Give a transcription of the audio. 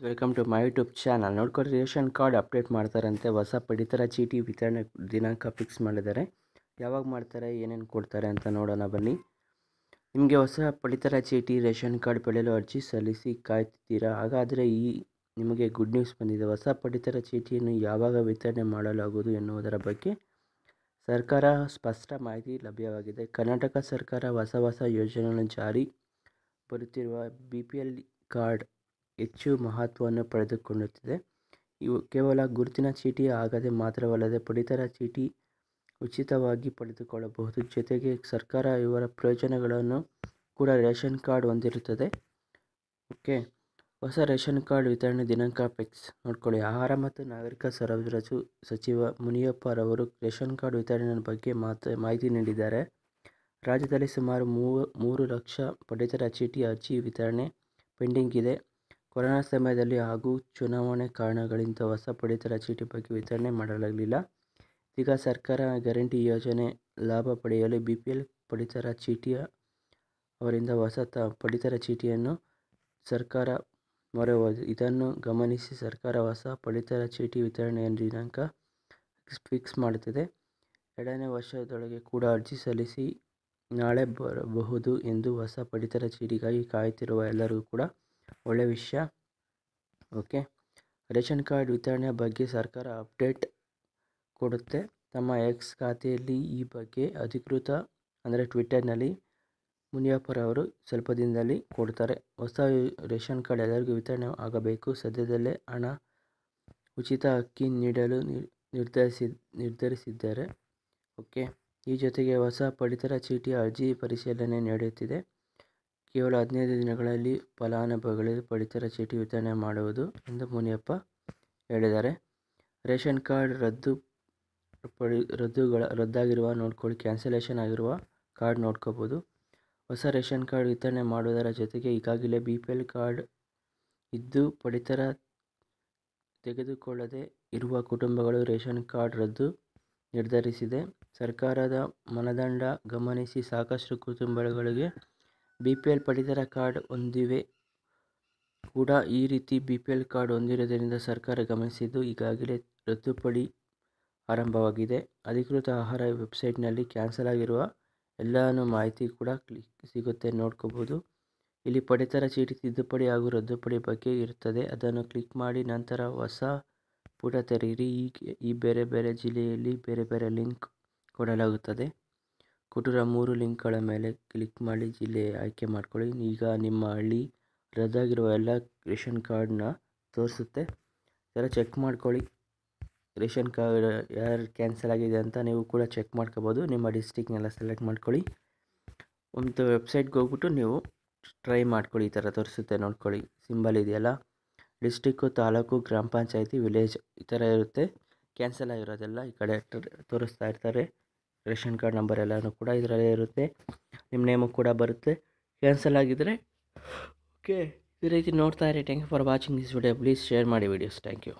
Welcome to my YouTube channel. ನೋಡ್ಕೊಂಡು ration card update ಮಾಡ್ತಾರಂತೆ. ಹೊಸ ಪಡಿತರ ಚೀಟಿ ವಿತರಣೆ ದಿನಾಂಕ ಫಿಕ್ಸ್ ಮಾಡಿದ್ದಾರೆ. ಯಾವಾಗ ಮಾಡ್ತಾರೆ, ಏನೇನು ಕೊಡ್ತಾರೆ ಅಂತ ನೋಡೋಣ ಬನ್ನಿ. ನಿಮಗೆ ಹೊಸ ಪಡಿತರ ಚೀಟಿ ರೇಷನ್ ಕಾರ್ಡ್ ಪಡೆಯಲು ಅರ್ಜಿ ಸಲ್ಲಿಸಿ ಕಾಯ್ತಿದ್ದೀರಾ? ಹಾಗಾದರೆ ನಿಮಗೆ ಗುಡ್ ನ್ಯೂಸ್ ಬಂದಿದೆ. ಹೊಸ ಪಡಿತರ ಚೀಟಿಯನ್ನು ಯಾವಾಗ ವಿತರಣೆ ಮಾಡಲಾಗುವುದು ಎನ್ನುವುದರ ಬಗ್ಗೆ ಸರ್ಕಾರ ಸ್ಪಷ್ಟ ಮಾಹಿತಿ ಲಭ್ಯವಾಗಿದೆ. ಕರ್ನಾಟಕ ಸರ್ಕಾರ ಹೊಸ ಯೋಜನೆಗಳನ್ನು ಜಾರಿ ಬರುತ್ತಿರುವ BPL ಕಾರ್ಡ್ ಹೆಚ್ಚು ಮಹತ್ವವನ್ನು ಪಡೆದುಕೊಳ್ಳುತ್ತಿದೆ. ಇವು ಕೇವಲ ಗುರುತಿನ ಚೀಟಿ ಆಗದೆ ಮಾತ್ರವಲ್ಲದೆ ಪಡಿತರ ಚೀಟಿ ಉಚಿತವಾಗಿ ಪಡೆದುಕೊಳ್ಳಬಹುದು. ಜೊತೆಗೆ ಸರ್ಕಾರ ಇವರ ಪ್ರಯೋಜನಗಳನ್ನು ಕೂಡ ರೇಷನ್ ಕಾರ್ಡ್ ಹೊಂದಿರುತ್ತದೆ. ಹೊಸ ರೇಷನ್ ಕಾರ್ಡ್ ವಿತರಣೆ ದಿನಾಂಕ ಫಿಕ್ಸ್ ನೋಡ್ಕೊಳ್ಳಿ. ಆಹಾರ ಮತ್ತು ನಾಗರಿಕ ಸರಬರಾಜು ಸಚಿವ ಮುನಿಯಪ್ಪ ರವರು ರೇಷನ್ ಕಾರ್ಡ್ ವಿತರಣೆ ಬಗ್ಗೆ ಮಾಹಿತಿ ನೀಡಿದ್ದಾರೆ. ರಾಜ್ಯದಲ್ಲಿ ಸುಮಾರು 3 ಲಕ್ಷ ಪಡಿತರ ಚೀಟಿ ಅರ್ಜಿ ವಿತರಣೆ ಪೆಂಡಿಂಗ್ ಇದೆ. ಕೊರೋನಾ ಸಮಯದಲ್ಲಿ ಹಾಗೂ ಚುನಾವಣೆ ಕಾರಣಗಳಿಂದ ಹೊಸ ಪಡಿತರ ಚೀಟಿ ಬಗ್ಗೆ ವಿತರಣೆ ಮಾಡಲಾಗಲಿಲ್ಲ. ಈಗ ಸರ್ಕಾರ ಗ್ಯಾರಂಟಿ ಯೋಜನೆ ಲಾಭ ಪಡೆಯಲು BPL ಪಡಿತರ ಚೀಟಿಯ ಅವರಿಂದ ಹೊಸ ಪಡಿತರ ಚೀಟಿಯನ್ನು ಸರ್ಕಾರ ಮೊರೆ ಹೋಗಿದೆ. ಇದನ್ನು ಗಮನಿಸಿ ಸರ್ಕಾರ ಹೊಸ ಪಡಿತರ ಚೀಟಿ ವಿತರಣೆಯ ದಿನಾಂಕ ಫಿಕ್ಸ್ ಮಾಡುತ್ತಿದೆ. 2ನೇ ವರ್ಷದೊಳಗೆ ಕೂಡ ಅರ್ಜಿ ಸಲ್ಲಿಸಿ ನಾಳೆ ಬರಬಹುದು ಎಂದು ಹೊಸ ಪಡಿತರ ಚೀಟಿಗಾಗಿ ಕಾಯುತ್ತಿರುವ ಎಲ್ಲರಿಗೂ ಕೂಡ ಒಳ್ಳೆಯ ವಿಷಯ. ರೇಷನ್ ಕಾರ್ಡ್ ವಿತರಣೆಯ ಬಗ್ಗೆ ಸರ್ಕಾರ ಅಪ್ಡೇಟ್ ಕೊಡುತ್ತೆ. ತಮ್ಮ ಎಕ್ಸ್ ಖಾತೆಯಲ್ಲಿ ಈ ಬಗ್ಗೆ ಅಧಿಕೃತ ಟ್ವಿಟರ್ನಲ್ಲಿ ಮುನಿಯಪ್ಪರವರು ಸ್ವಲ್ಪ ದಿನದಲ್ಲಿ ಕೊಡ್ತಾರೆ. ಹೊಸ ರೇಷನ್ ಕಾರ್ಡ್ ಎಲ್ಲರಿಗೂ ವಿತರಣೆ ಆಗಬೇಕು. ಸದ್ಯದಲ್ಲೇ ಹಣ ಉಚಿತ ಅಕ್ಕಿ ನೀಡಲು ನಿರ್ಧರಿಸಿದ್ದಾರೆ. ಈ ಜೊತೆಗೆ ಹೊಸ ಪಡಿತರ ಚೀಟಿಯ ಅರ್ಜಿ ಪರಿಶೀಲನೆ ನಡೆಯುತ್ತಿದೆ. ಕೇವಲ 15 ದಿನಗಳಲ್ಲಿ ಫಲಾನುಭವಿಗಳಿಗೆ ಪಡಿತರ ಚೀಟಿ ವಿತರಣೆ ಮಾಡುವುದು ಎಂದು ಮುನಿಯಪ್ಪ ಹೇಳಿದ್ದಾರೆ. ರೇಷನ್ ಕಾರ್ಡ್ ರದ್ದಾಗಿರುವ ನೋಡ್ಕೊಳ್ಳಿ, ಕ್ಯಾನ್ಸಲೇಷನ್ ಆಗಿರುವ ಕಾರ್ಡ್ ನೋಡ್ಕೋಬೋದು. ಹೊಸ ರೇಷನ್ ಕಾರ್ಡ್ ವಿತರಣೆ ಮಾಡುವುದರ ಜೊತೆಗೆ ಈಗಾಗಲೇ BPL ಕಾರ್ಡ್ ಇದ್ದು ಪಡಿತರ ತೆಗೆದುಕೊಳ್ಳದೇ ಇರುವ ಕುಟುಂಬಗಳು ರೇಷನ್ ಕಾರ್ಡ್ ರದ್ದು ನಿರ್ಧರಿಸಿದೆ. ಸರ್ಕಾರದ ಮಾನದಂಡ ಗಮನಿಸಿ ಸಾಕಷ್ಟು ಕುಟುಂಬಗಳಿಗೆ BPL ಪಡಿತರ ಕಾರ್ಡ್ ಹೊಂದಿವೆ ಕೂಡ. ಈ ರೀತಿ BPL ಕಾರ್ಡ್ ಹೊಂದಿರುವುದರಿಂದ ಸರ್ಕಾರ ಗಮನಿಸಿದ್ದು ಈಗಾಗಲೇ ರದ್ದುಪಡಿ ಆರಂಭವಾಗಿದೆ. ಅಧಿಕೃತ ಆಹಾರ ವೆಬ್ಸೈಟ್ನಲ್ಲಿ ಕ್ಯಾನ್ಸಲ್ ಆಗಿರುವ ಎಲ್ಲಾನು ಮಾಹಿತಿ ಕೂಡ ಸಿಗುತ್ತೆ, ನೋಡ್ಕೋಬೋದು. ಇಲ್ಲಿ ಪಡಿತರ ಚೀಟಿ ತಿದ್ದುಪಡಿ ಹಾಗೂ ರದ್ದುಪಡಿ ಬಗ್ಗೆ ಇರುತ್ತದೆ. ಅದನ್ನು ಕ್ಲಿಕ್ ಮಾಡಿ ನಂತರ ಹೊಸ ಪುಟ ತೆರೆಯಿರಿ. ಈ ಬೇರೆ ಜಿಲ್ಲೆಯಲ್ಲಿ ಬೇರೆ ಲಿಂಕ್ ಕೊಡಲಾಗುತ್ತದೆ. ಕೊಟ್ಟಿರುವ 3 ಲಿಂಕ್ಗಳ ಮೇಲೆ ಕ್ಲಿಕ್ ಮಾಡಿ ಜಿಲ್ಲೆ ಆಯ್ಕೆ ಮಾಡ್ಕೊಳ್ಳಿ. ಈಗ ನಿಮ್ಮ ಹಳ್ಳಿ ರದ್ದಾಗಿರುವ ಎಲ್ಲ ರೇಷನ್ ಕಾರ್ಡ್ನ ತೋರಿಸುತ್ತೆ. ಇದೆಲ್ಲ ಚೆಕ್ ಮಾಡ್ಕೊಳ್ಳಿ. ರೇಷನ್ ಕಾರ್ಡ್ ಯಾರು ಕ್ಯಾನ್ಸಲ್ ಆಗಿದೆ ಅಂತ ನೀವು ಕೂಡ ಚೆಕ್ ಮಾಡ್ಕೋಬೋದು. ನಿಮ್ಮ ಡಿಸ್ಟಿಕ್ನೆಲ್ಲ ಸೆಲೆಕ್ಟ್ ಮಾಡ್ಕೊಳ್ಳಿ. ಒಂದು ವೆಬ್ಸೈಟ್ಗೆ ಹೋಗ್ಬಿಟ್ಟು ನೀವು ಟ್ರೈ ಮಾಡ್ಕೊಳ್ಳಿ. ಈ ಥರ ತೋರಿಸುತ್ತೆ ನೋಡ್ಕೊಳ್ಳಿ. ಸಿಂಬಲ್ ಇದೆಯಲ್ಲ, ಡಿಸ್ಟಿಕ್ಕು, ತಾಲೂಕು, ಗ್ರಾಮ ಪಂಚಾಯತಿ, ವಿಲೇಜ್ ಈ ಥರ ಇರುತ್ತೆ. ಕ್ಯಾನ್ಸಲ್ ಆಗಿರೋದೆಲ್ಲ ಈ ಕಡೆ ತೋರಿಸ್ತಾ ಇರ್ತಾರೆ. ರೇಷನ್ ಕಾರ್ಡ್ ನಂಬರ್ ಎಲ್ಲನೂ ಕೂಡ ಇದರಲ್ಲೇ ಇರುತ್ತೆ. ನಿಮ್ಮ ನೇಮು ಕೂಡ ಬರುತ್ತೆ ಕ್ಯಾನ್ಸಲ್ ಆಗಿದ್ದರೆ. ಇದೇ ರೀತಿ ನೋಡ್ತಾ ಇರಿ. Thank you for watching this video. Please share ಮಾಡಿ ವಿಡಿಯೋಸ್. Thank you.